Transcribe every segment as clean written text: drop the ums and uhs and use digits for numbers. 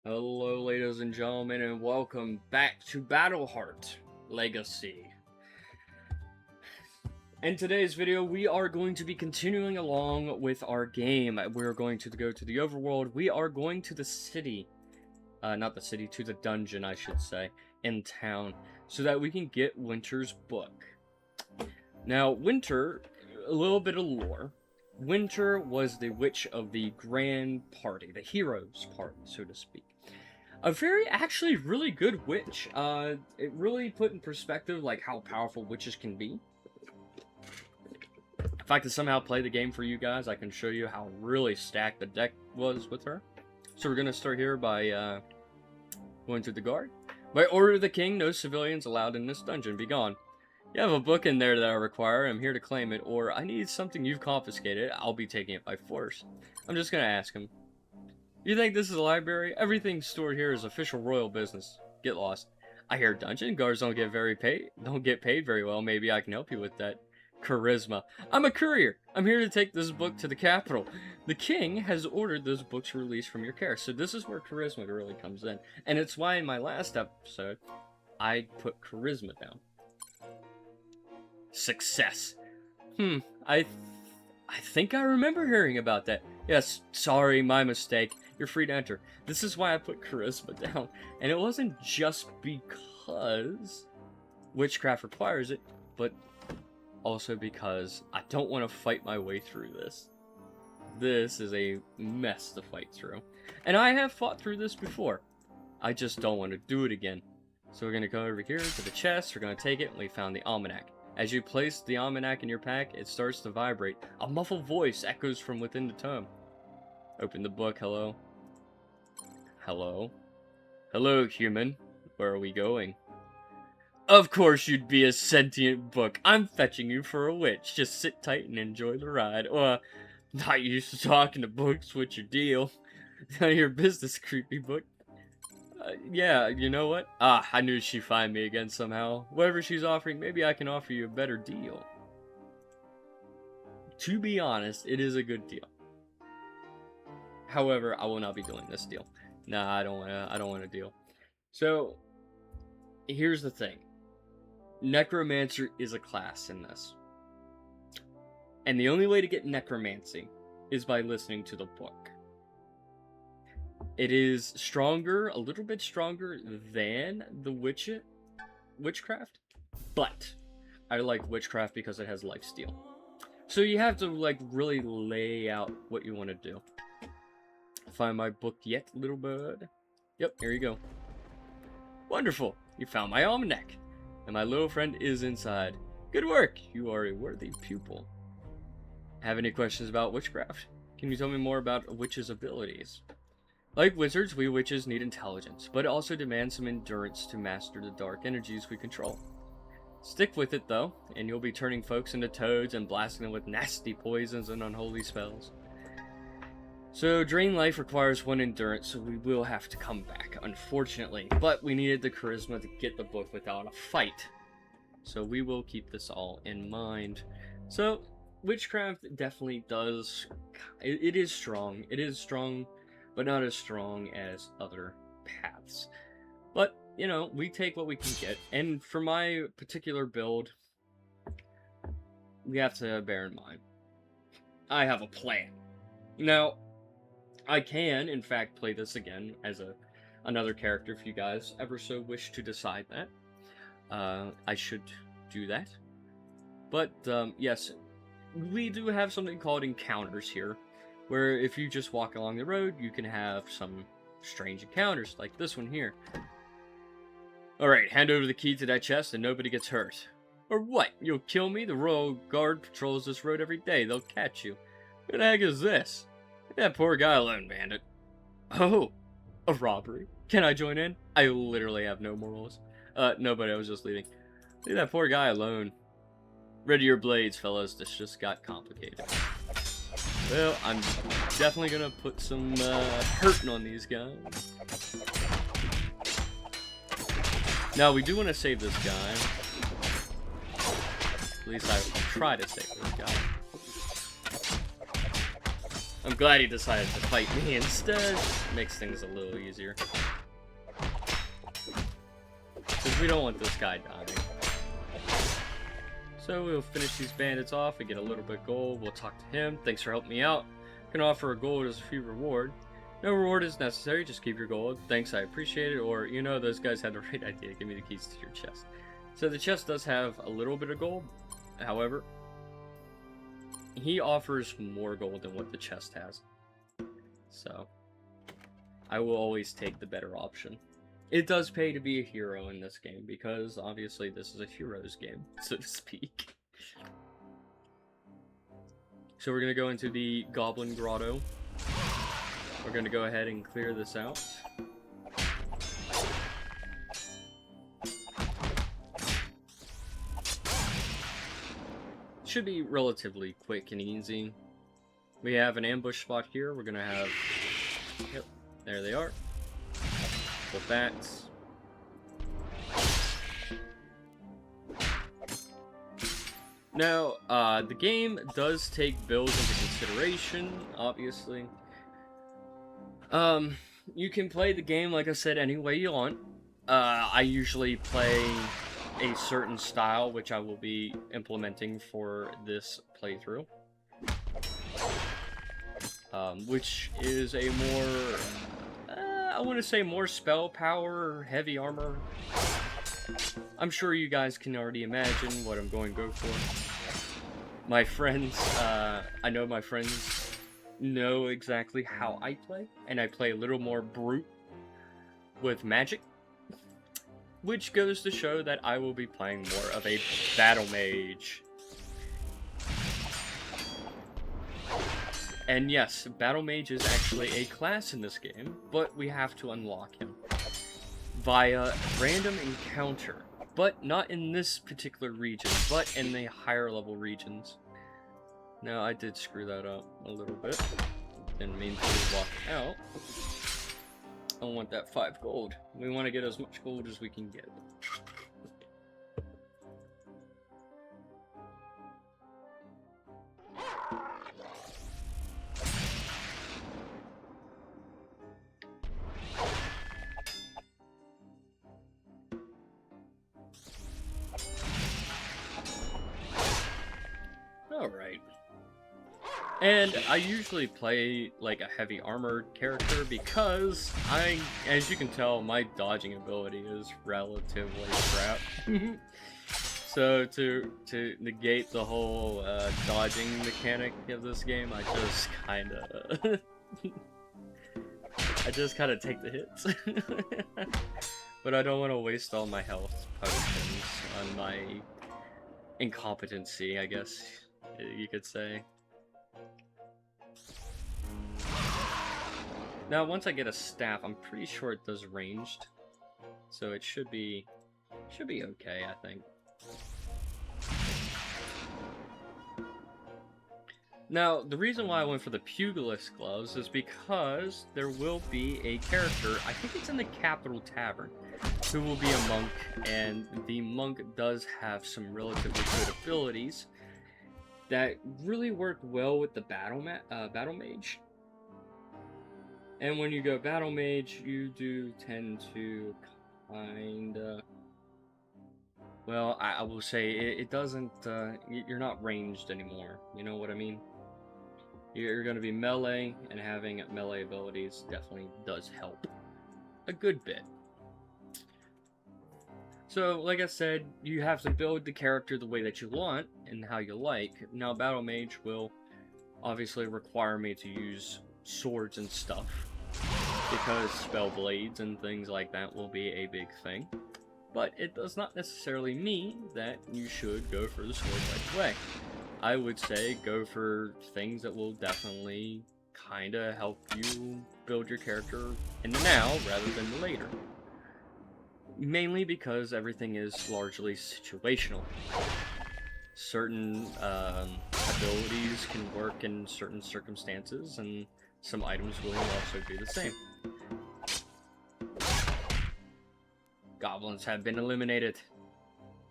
Hello, ladies and gentlemen, and welcome back to Battleheart Legacy. In today's video, we are going to be continuing along with our game. We're going to go to the overworld. We are going to the city. Not the city, to the dungeon, I should say, in town, so that we can get Winter's book. Now, Winter, a little bit of lore. Winter was the witch of the grand party, the heroes party, so to speak. A very, actually, really good witch. It really put in perspective, like, how powerful witches can be. If I could somehow play the game for you guys, I can show you how really stacked the deck was with her. So we're going to start here by, going to the guard. By order of the king, no civilians allowed in this dungeon. Be gone. You have a book in there that I require. I'm here to claim it, or I need something you've confiscated. I'll be taking it by force. I'm just going to ask him. You think this is a library? Everything stored here is official royal business. Get lost. I hear dungeon guards don't get paid very well. Maybe I can help you with that. Charisma. I'm a courier. I'm here to take this book to the capital. The king has ordered those books released from your care. So this is where charisma really comes in. And it's why in my last episode, I put charisma down. Success. I think I remember hearing about that. Yes, sorry, my mistake. You're free to enter. This is why I put charisma down. And it wasn't just because witchcraft requires it, but also because I don't want to fight my way through this. This is a mess to fight through. And I have fought through this before. I just don't want to do it again. So we're going to go over here to the chest. We're going to take it, and we found the almanac. As you place the almanac in your pack, it starts to vibrate. A muffled voice echoes from within the tome. Open the book. Hello. Hello. Hello, human. Where are we going? Of course you'd be a sentient book. I'm fetching you for a witch. Just sit tight and enjoy the ride. Not used to talking to books. What's your deal? None of your business, creepy book. Yeah, you know what? I knew she'd find me again somehow. Whatever she's offering, maybe I can offer you a better deal. To be honest, it is a good deal. However, I will not be doing this deal. Nah, I don't want a deal. So, here's the thing. Necromancer is a class in this. And the only way to get necromancy is by listening to the book. It is stronger, a little bit stronger than the witchcraft, but I like witchcraft because it has lifesteal. So you have to like really lay out what you want to do. Find my book yet, little bird? Yep, here you go. Wonderful, you found my almanac, and my little friend is inside. Good work, you are a worthy pupil. Have any questions about witchcraft? Can you tell me more about a witch's abilities? Like wizards, we witches need intelligence, but it also demands some endurance to master the dark energies we control. Stick with it, though, and you'll be turning folks into toads and blasting them with nasty poisons and unholy spells. So, Drain Life requires 1 endurance, so we will have to come back, unfortunately. But we needed the charisma to get the book without a fight. So we will keep this all in mind. So, witchcraft definitely does... It is strong. It is strong, but not as strong as other paths. But, you know, we take what we can get. And for my particular build, we have to bear in mind, I have a plan. Now, I can, in fact, play this again as another character if you guys ever so wish to decide that. I should do that. But, yes, we do have something called encounters here, where if you just walk along the road, you can have some strange encounters, like this one here. Alright, hand over the key to that chest and nobody gets hurt. Or what? You'll kill me? The Royal Guard patrols this road every day. They'll catch you. Who the heck is this? Leave that poor guy alone, bandit. Oh, a robbery. Can I join in? I literally have no morals. No, but I was just leaving. Leave that poor guy alone. Ready your blades, fellas. This just got complicated. Well, I'm definitely gonna put some hurting on these guys. Now, we do want to save this guy. At least I'll try to save this guy. I'm glad he decided to fight me instead. Makes things a little easier. Because we don't want this guy dying. So we'll finish these bandits off and get a little bit of gold. We'll talk to him. Thanks for helping me out. Can offer a gold as a free reward. No reward is necessary, just keep your gold. Thanks, I appreciate it. Or, you know, those guys had the right idea. Give me the keys to your chest. So the chest does have a little bit of gold. However, he offers more gold than what the chest has. So, I will always take the better option. It does pay to be a hero in this game, because obviously this is a hero's game, so to speak. So we're going to go into the Goblin Grotto. We're going to go ahead and clear this out. Should be relatively quick and easy. We have an ambush spot here. We're going to have... Yep, there they are. Couple bats. Now, the game does take builds into consideration, obviously. You can play the game, like I said, any way you want. I usually play a certain style, which I will be implementing for this playthrough. Which is a more... I want to say more spell power, heavy armor. I'm sure you guys can already imagine what I'm going to go for. My friends, I know my friends know exactly how I play, and I play a little more brute with magic, which goes to show that I will be playing more of a battle mage. And yes, Battle Mage is actually a class in this game, but we have to unlock him via random encounter. But not in this particular region, but in the higher level regions. Now, I did screw that up a little bit. Didn't mean to walk out. I want that 5 gold. We want to get as much gold as we can get. Alright. And I usually play like a heavy armored character because as you can tell, my dodging ability is relatively crap. So to negate the whole dodging mechanic of this game, I just kinda take the hits. But I don't want to waste all my health potions on my incompetency, I guess you could say. Now, once I get a staff, I'm pretty sure it does ranged, so it should be okay, I think. Now, the reason why I went for the Pugilist gloves is because there will be a character, I think it's in the Capital Tavern, who will be a monk, and the monk does have some relatively good abilities that really work well with the Battle Mage. And when you go Battle Mage, you do tend to kinda... Well, I will say, it doesn't... you're not ranged anymore, you know what I mean? You're going to be melee, and having melee abilities definitely does help a good bit. So, like I said, you have to build the character the way that you want, and how you like. Now, Battle Mage will obviously require me to use swords and stuff, because spell blades and things like that will be a big thing. But it does not necessarily mean that you should go for the sword right away. I would say go for things that will definitely kinda help you build your character in the now rather than the later. Mainly because everything is largely situational. Certain abilities can work in certain circumstances, and some items will also do the same. Goblins have been eliminated.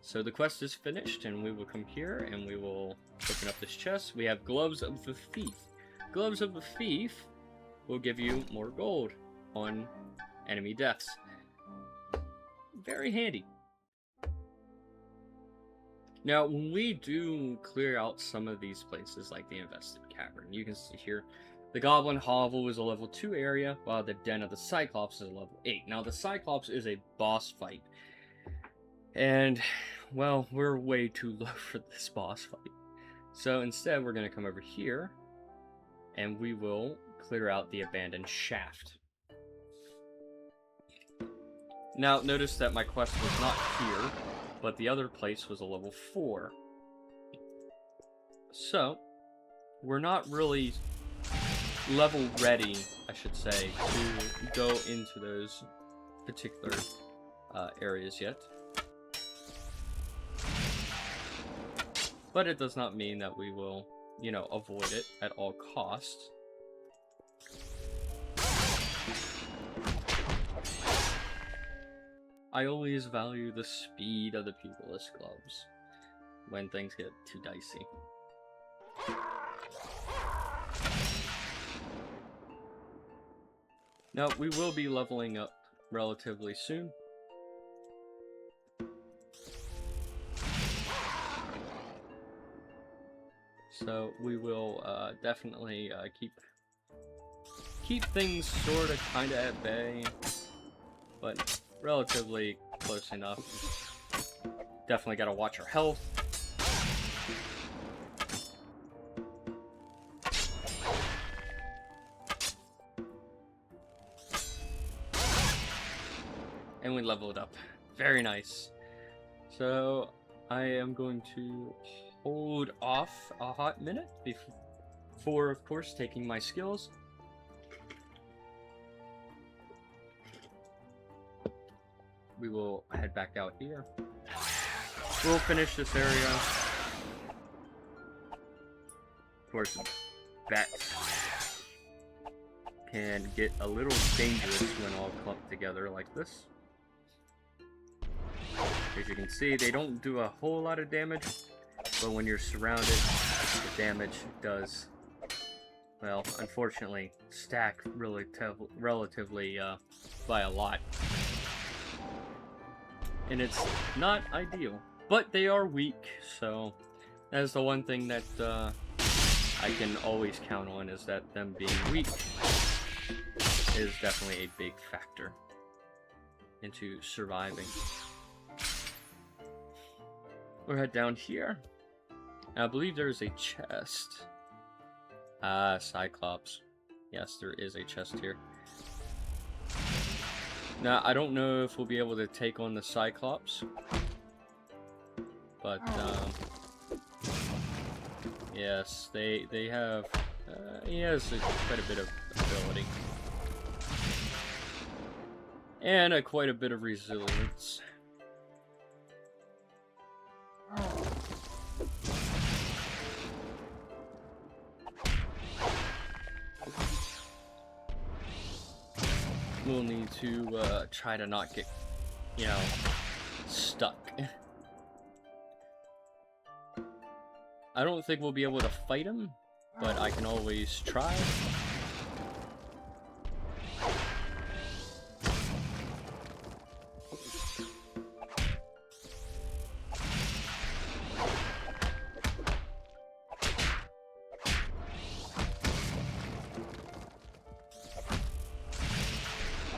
So the quest is finished, and we will come here, and we will open up this chest. We have Gloves of the Thief. Gloves of the Thief will give you more gold on enemy deaths. Very handy. Now, when we do clear out some of these places, like the Infested Cavern, you can see here, the Goblin Hovel is a level 2 area, while the Den of the Cyclops is a level 8. Now, the Cyclops is a boss fight. And, well, we're way too low for this boss fight. So instead, we're going to come over here, and we will clear out the Abandoned Shaft. Now, notice that my quest was not here, but the other place was a level 4. So, we're not really level ready, I should say, to go into those particular areas yet. But it does not mean that we will, you know, avoid it at all costs. I always value the speed of the Pugilist gloves when things get too dicey. Now, we will be leveling up relatively soon. So we will definitely keep things sort of kind of at bay, but relatively close enough. Definitely got to watch our health. And we leveled up. Very nice. So I am going to hold off a hot minute before, of course, taking my skills. We will head back out here. We'll finish this area. Of course, bats can get a little dangerous when all clumped together like this. As you can see, they don't do a whole lot of damage, but when you're surrounded, the damage does, well, unfortunately, stack relatively by a lot. And it's not ideal, but they are weak, so that's the one thing that I can always count on, is that them being weak is definitely a big factor into surviving. We'll head down here. I believe there is a chest. Cyclops. Yes, there is a chest here. Now, I don't know if we'll be able to take on the Cyclops, but yes, they have. He has quite a bit of ability and quite a bit of resilience. We'll need to try to not get, you know, stuck. I don't think we'll be able to fight him, but I can always try.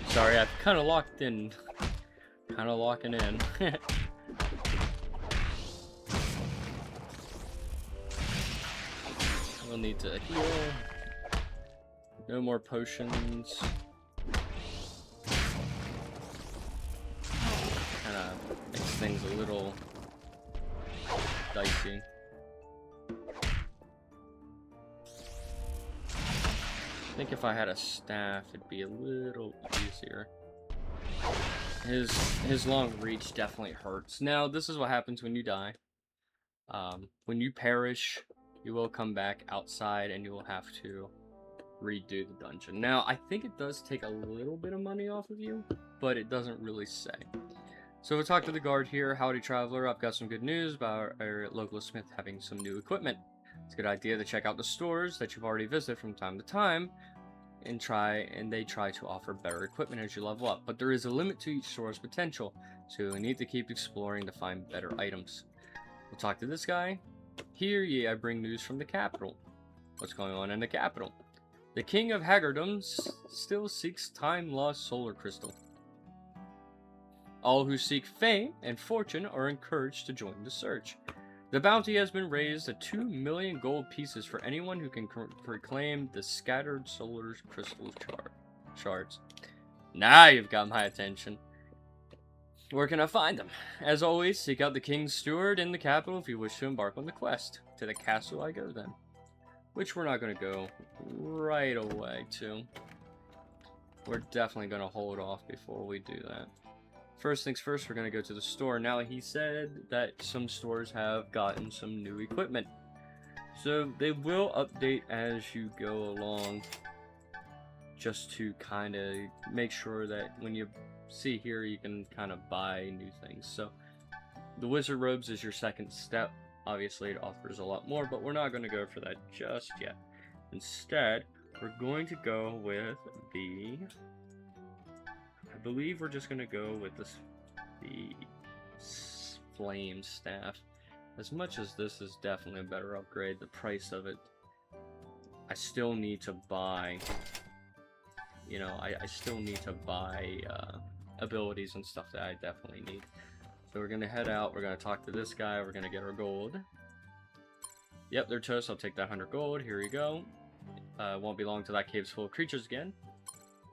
Sorry, I've kind of locked in. Kind of locking in. We'll need to heal. No more potions. Kind of makes things a little dicey. I think if I had a staff, it'd be a little easier. His long reach definitely hurts. Now, this is what happens when you die. When you perish, you will come back outside and you will have to redo the dungeon. Now, I think it does take a little bit of money off of you, but it doesn't really say. So we'll talk to the guard here. Howdy, traveler. I've got some good news about our local smith having some new equipment. It's a good idea to check out the stores that you've already visited from time to time and they try to offer better equipment as you level up. But there is a limit to each store's potential, so you'll need to keep exploring to find better items. We'll talk to this guy. Here ye I bring news from the capital. What's going on in the capital? The King of Haggardoms still seeks time-lost solar crystal. All who seek fame and fortune are encouraged to join the search. The bounty has been raised to 2 million gold pieces for anyone who can reclaim the scattered solar crystal shards. Now you've got my attention. Where can I find them? As always, seek out the King's Steward in the capital if you wish to embark on the quest. To the castle I go then. Which we're not going to go right away to. We're definitely going to hold off before we do that. First things first, we're going to go to the store. Now, he said that some stores have gotten some new equipment. So, they will update as you go along. Just to kind of make sure that when you see here, you can kind of buy new things. So, the Wizard Robes is your second step. Obviously, it offers a lot more, but we're not going to go for that just yet. Instead, we're going to go with the... I believe we're just going to go with the Flame Staff. As much as this is definitely a better upgrade, the price of it, I still need to buy... You know, I still need to buy abilities and stuff that I definitely need. So we're going to head out, we're going to talk to this guy, we're going to get our gold. Yep, they're toast, I'll take that 100 gold, here we go. Won't be long till that cave's full of creatures again.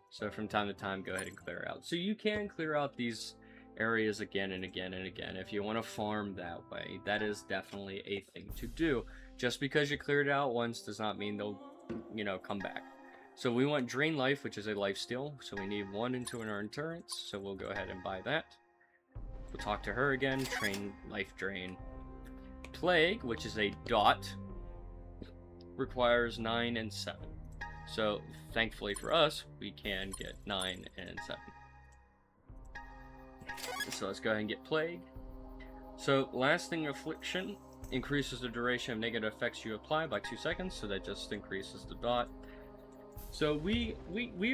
So from time to time, go ahead and clear out. So you can clear out these areas again and again and again if you want to farm that way. That is definitely a thing to do. Just because you cleared it out once does not mean they'll, you know, come back. So we want Drain Life, which is a life steal. So we need 1 into our endurance. So we'll go ahead and buy that. We'll talk to her again. Train Life Drain. Plague, which is a dot, requires 9 and 7. So thankfully for us, we can get 9 and 7. So let's go ahead and get Plague. So Lasting Affliction increases the duration of negative effects you apply by 2 seconds. So that just increases the dot. So we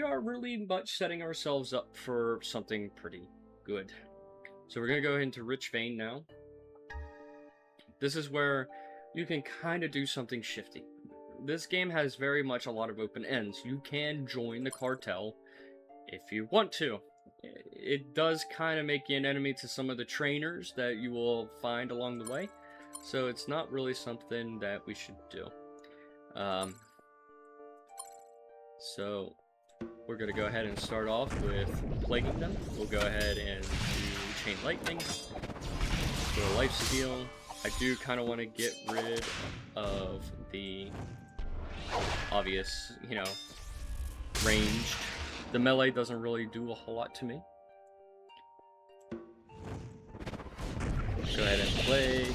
are really much setting ourselves up for something pretty good. So we're going to go into Rich Vein now. This is where you can kind of do something shifty. This game has very much a lot of open ends. You can join the cartel if you want to. It does kind of make you an enemy to some of the trainers that you will find along the way. So it's not really something that we should do. So we're going to go ahead and start off with plaguing them. We'll go ahead and do Chain Lightning. Do a life steal. I do kind of want to get rid of the obvious, you know, ranged. The melee doesn't really do a whole lot to me. Go ahead and plague.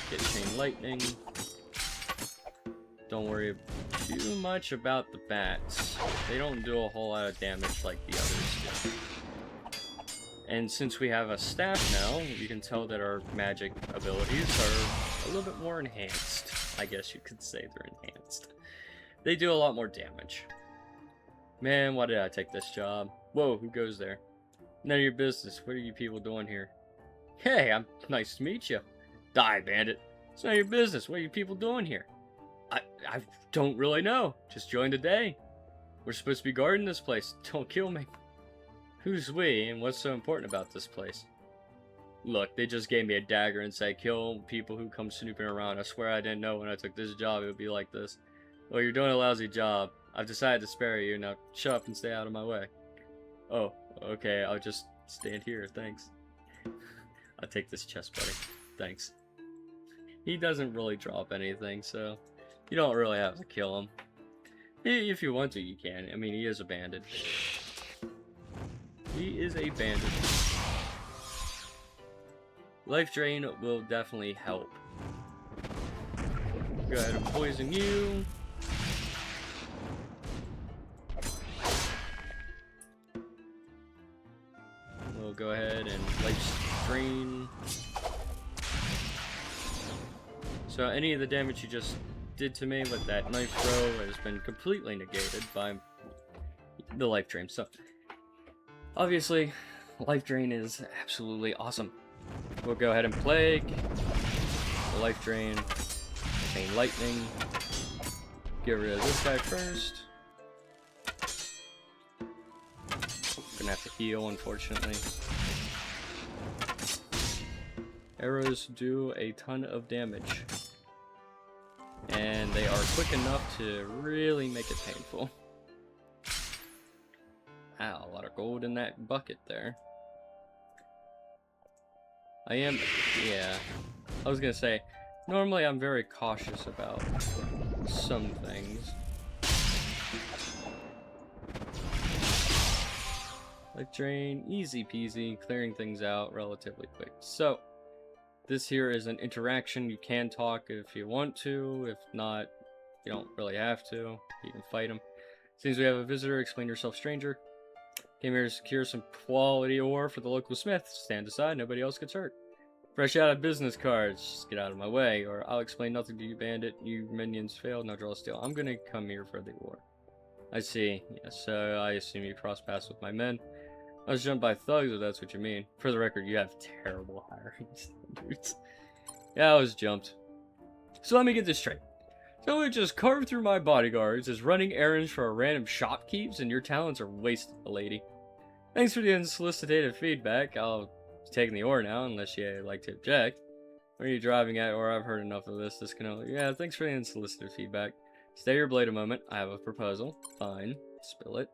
Get Chain Lightning. Don't worry too much about the bats. They don't do a whole lot of damage like the others do. And since we have a staff now, you can tell that our magic abilities are a little bit more enhanced. I guess you could say they're enhanced. They do a lot more damage. Man, why did I take this job? Whoa, who goes there? None of your business. What are you people doing here? Hey, nice to meet you. Die, bandit. It's none of your business. What are you people doing here? I don't really know. Just joined today. We're supposed to be guarding this place. Don't kill me. Who's we, and what's so important about this place? Look, they just gave me a dagger and said, kill people who come snooping around. I swear I didn't know when I took this job it would be like this. Well, you're doing a lousy job. I've decided to spare you. Now shut up and stay out of my way. Oh, okay. I'll just stand here. Thanks. I'll take this chest, buddy. Thanks. He doesn't really drop anything, so you don't really have to kill him. If you want to, you can. I mean, he is a bandit. He is a bandit. Life Drain will definitely help. Go ahead and poison you. We'll go ahead and Life Drain. So any of the damage you just did to me with that knife throw has been completely negated by the life drain. So obviously, life drain is absolutely awesome. We'll go ahead and plague, the life drain, chain lightning, get rid of this guy first. Gonna have to heal, unfortunately. Arrows do a ton of damage, and they are quick enough to really make it painful. Ow, a lot of gold in that bucket there. Yeah, I was gonna say, normally I'm very cautious about some things. Life drain, easy peasy, clearing things out relatively quick. So, this here is an interaction. You can talk if you want to. If not, you don't really have to. You can fight him. Seems we have a visitor. Explain yourself, stranger. Came here to secure some quality ore for the local smith. Stand aside, nobody else gets hurt. Fresh out of business cards. Just get out of my way, or I'll explain nothing to you, bandit. You minions failed, now draw steel. I'm gonna come here for the ore. I see. Yes, so I assume you cross paths with my men. I was jumped by thugs, if that's what you mean. For the record, you have terrible hiring standards. Yeah, I was jumped. So let me get this straight. So we just carved through my bodyguards as running errands for a random shopkeepers, and your talents are wasted, lady. Thanks for the unsolicited feedback. I'll take the ore now, unless you like to object. What are you driving at? Or I've heard enough of this. This can only... Yeah, thanks for the unsolicited feedback. Stay your blade a moment. I have a proposal. Fine. Spill it.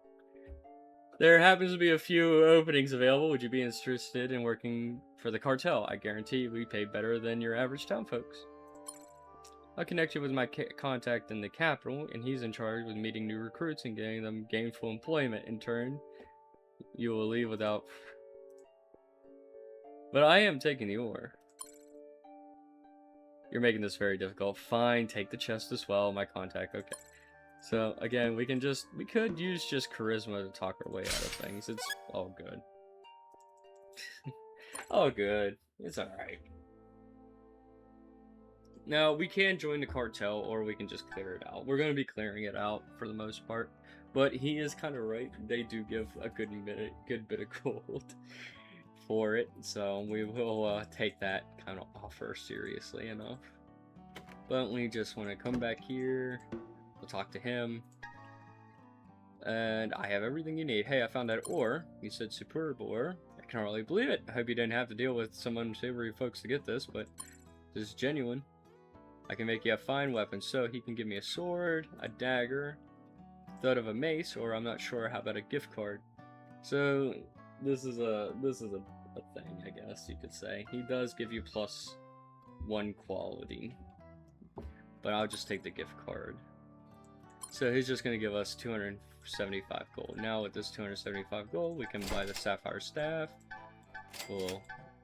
There happens to be a few openings available. Would you be interested in working for the cartel? I guarantee we pay better than your average town folks. I'll connect you with my contact in the capital, and he's in charge with meeting new recruits and getting them gainful employment. In turn, you will leave without... But I am taking the ore. You're making this very difficult. Fine, take the chest as well, my contact, okay. So, again, we could use just charisma to talk our way out of things. It's all good. All good. It's alright. Now, we can join the cartel, or we can just clear it out. We're going to be clearing it out for the most part. But he is kind of right. They do give a good bit of gold for it. So, we will take that kind of offer seriously enough. But we just want to come back here. We'll talk to him. And I have everything you need. Hey, I found that ore. You said superb ore. I can't really believe it. I hope you didn't have to deal with some unsavory folks to get this, but this is genuine. I can make you a fine weapon. So he can give me a sword, a dagger, thud of a mace, or I'm not sure, how about a gift card? So this is a thing, I guess you could say. He does give you +1 quality. But I'll just take the gift card. So he's just going to give us 275 gold. Now with this 275 gold, we can buy the sapphire staff. We'll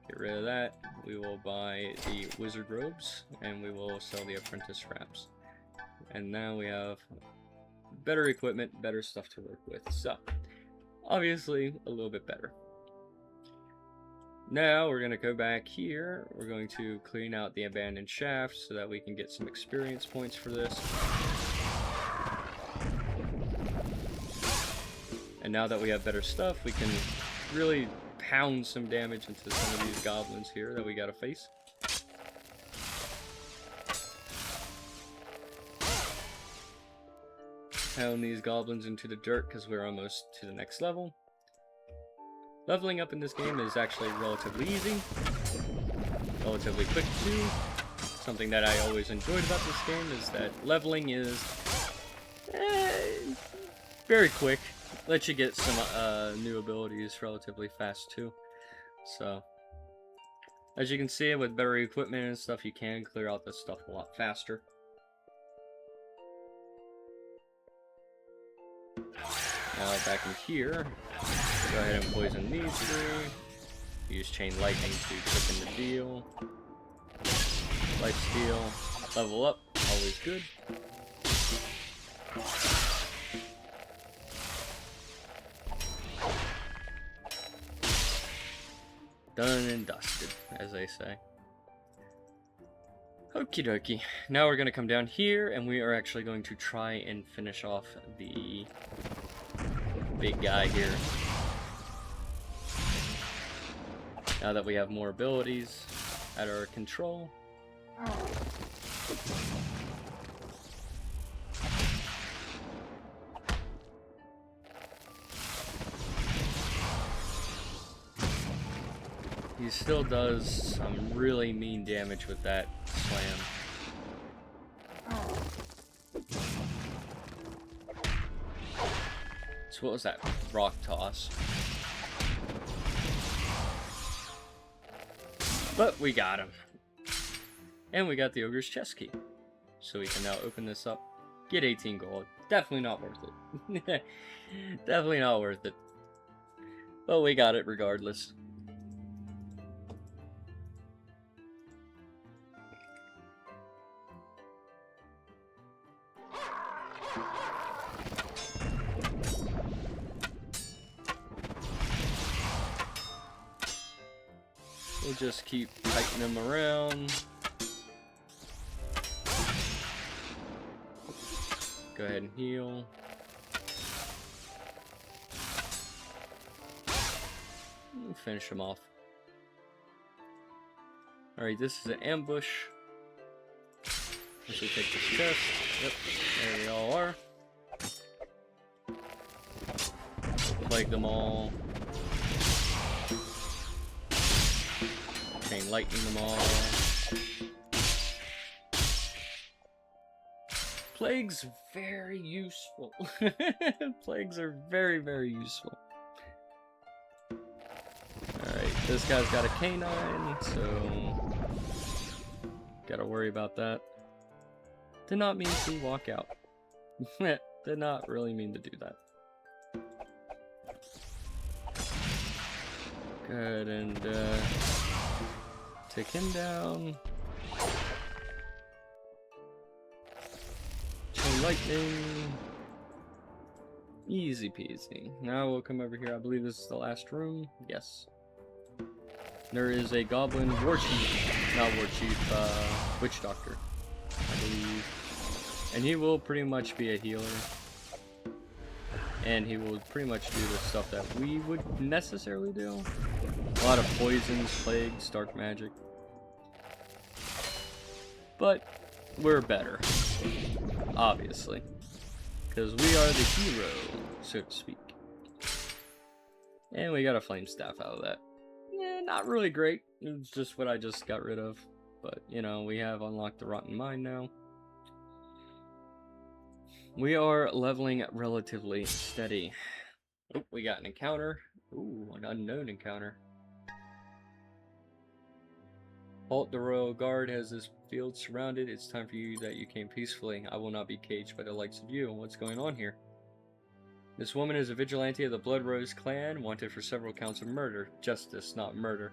get rid of that. We will buy the wizard robes, and we will sell the apprentice wraps. And now we have better equipment, better stuff to work with. So, obviously, a little bit better. Now we're going to go back here. We're going to clean out the abandoned shaft so that we can get some experience points for this. And now that we have better stuff, we can really pound some damage into some of these goblins here that we gotta face. Pound these goblins into the dirt because we're almost to the next level. Leveling up in this game is actually relatively easy. Relatively quick too. Something that I always enjoyed about this game is that leveling is very quick. Lets you get some new abilities relatively fast too. So, as you can see, with better equipment and stuff, you can clear out this stuff a lot faster. Now back in here, go ahead and poison these three. Use chain lightning to chip in the deal. Life steal, level up, always good. Done and dusted, as they say. Okie dokie. Now we're gonna come down here, and we are actually going to try and finish off the big guy here. Now that we have more abilities at our control. He still does some really mean damage with that slam. So what was that? Rock toss. But we got him. And we got the ogre's chest key. So we can now open this up. Get 18 gold. Definitely not worth it. Definitely not worth it. But we got it regardless. We'll just keep hiking them around. Go ahead and heal. And finish them off. Alright, this is an ambush. Let's take this chest. Yep, there we all are. Plague them all. Chain lightning them all. Plagues very useful. Plagues are very, very useful. Alright, this guy's got a canine, so gotta worry about that. Did not mean to walk out. Did not really mean to do that. Go ahead and take him down. Chain lightning. Easy peasy. Now we'll come over here. I believe this is the last room. Yes. There is a goblin war chief. Not war chief, witch doctor, I believe. And he will pretty much be a healer. And he will pretty much do the stuff that we would necessarily do. A lot of poisons, plagues, dark magic. But we're better, obviously, because we are the hero, so to speak. And we got a flame staff out of that. Yeah, not really great. It's just what I just got rid of. But, you know, we have unlocked the Rotten Mine now. We are leveling relatively steady. Oh, we got an encounter. Ooh, an unknown encounter. Halt, the royal guard has this field surrounded. It's time for you that you came peacefully. I will not be caged by the likes of you. What's going on here? This woman is a vigilante of the Blood Rose clan, wanted for several counts of murder. Justice, not murder.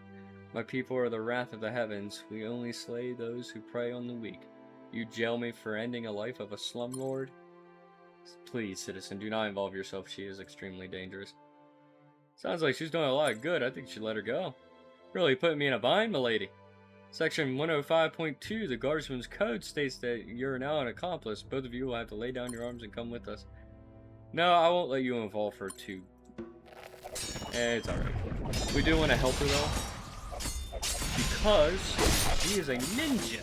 My people are the wrath of the heavens. We only slay those who prey on the weak. You jail me for ending a life of a slumlord? Please, citizen, do not involve yourself. She is extremely dangerous. Sounds like she's doing a lot of good. I think you should let her go. Really putting me in a bind, milady. Section 105.2, the Guardsman's Code, states that you're now an accomplice. Both of you will have to lay down your arms and come with us. No, I won't let you involve her too. It's alright. We do want to help her though, because she is a ninja,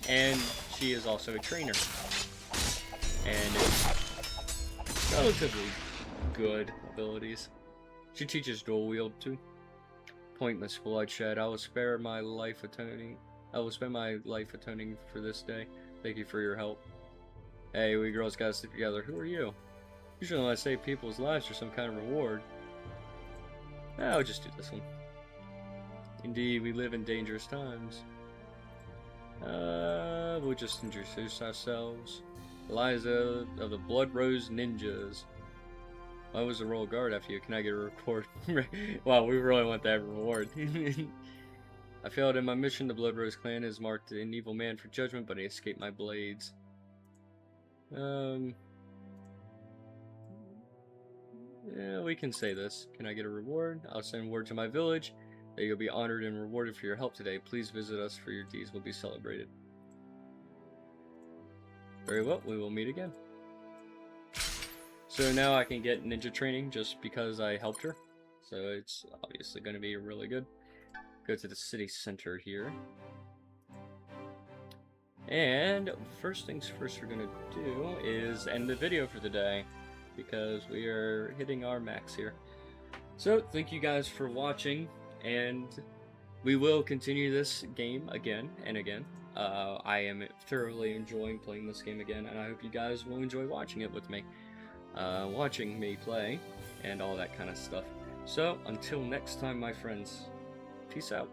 and she is also a trainer. And it's relatively good abilities. She teaches dual wield too. Pointless bloodshed. I will spare my life atoning. I will spend my life atoning for this day. Thank you for your help. Hey, we girls gotta stick together. Who are you? Usually when I save people's lives for some kind of reward. I'll just do this one. Indeed, we live in dangerous times. We'll just introduce ourselves. Eliza of the Blood Rose Ninjas. I was a royal guard after you. Can I get a report? Wow, we really want that reward. I failed in my mission. The Blood Rose clan has marked an evil man for judgment, but he escaped my blades. Yeah, we can say this. Can I get a reward? I'll send word to my village that you'll be honored and rewarded for your help today. Please visit us for your deeds will be celebrated. Very well, we will meet again. So now I can get ninja training just because I helped her. So it's obviously going to be really good. Go to the city center here. And first things first we're going to do is end the video for the day, because we are hitting our max here. So thank you guys for watching, and we will continue this game again and again. I am thoroughly enjoying playing this game again, and I hope you guys will enjoy watching it with me. Watching me play, and all that kind of stuff. So, until next time, my friends, peace out.